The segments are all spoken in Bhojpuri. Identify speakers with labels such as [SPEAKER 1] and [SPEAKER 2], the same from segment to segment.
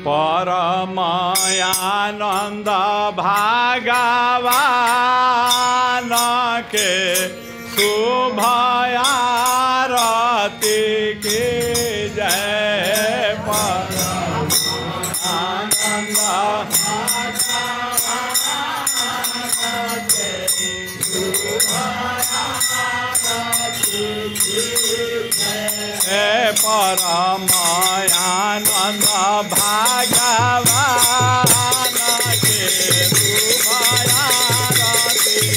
[SPEAKER 1] परमानंद भगवान के शुभ आरती की जय। परमानंद परमानंद भगवान के शुभ आरती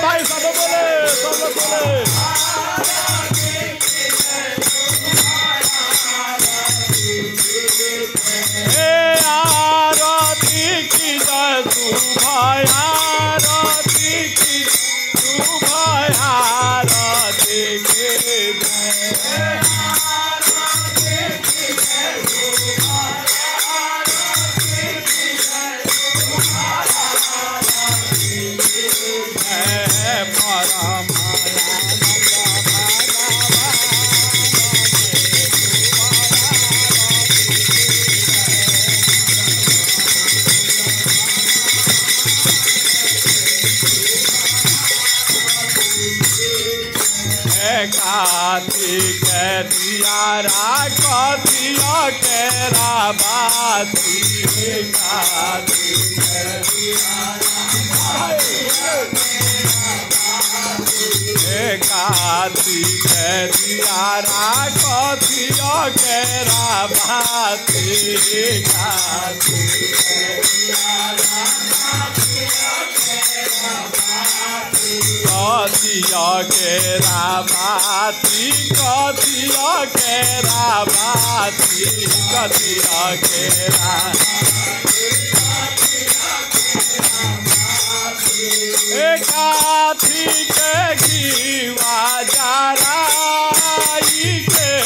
[SPEAKER 1] भाई सब बोले आरती की शुभ आरती की शुभ आरती की कार्तिक दियारा कथिया केरा बाती कार्तिक दियारा कथिया केरा बाती कथिया केरा बाती कथिया केरा बाती कथिया केरा काथी के घीवा जराई के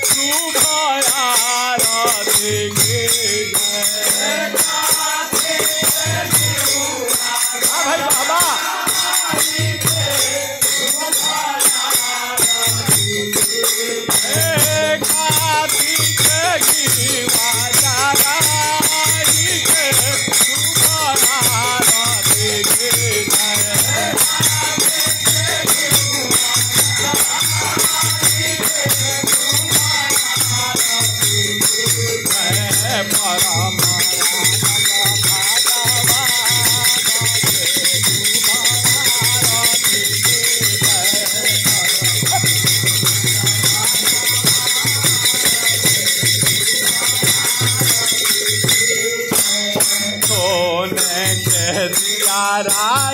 [SPEAKER 1] शुभ आरती के भाई बाबा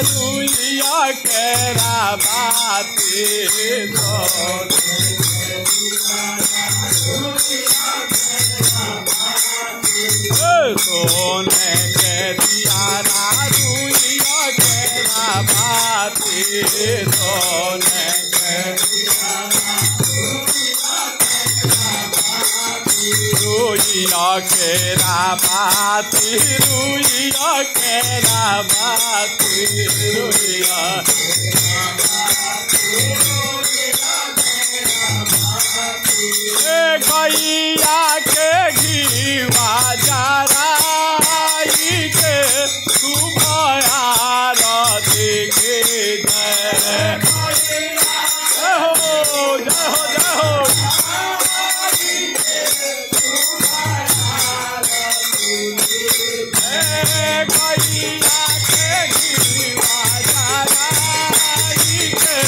[SPEAKER 1] रुइया केरा बाती सोने के दियारा रुइया केरा बाती सोने के रुइया केरा बाती रुइया केरा बाती रुइया गैया के घीवा जराई के शुभ आरती के जय हो जय हो जय हो गैया के घीवा जराई के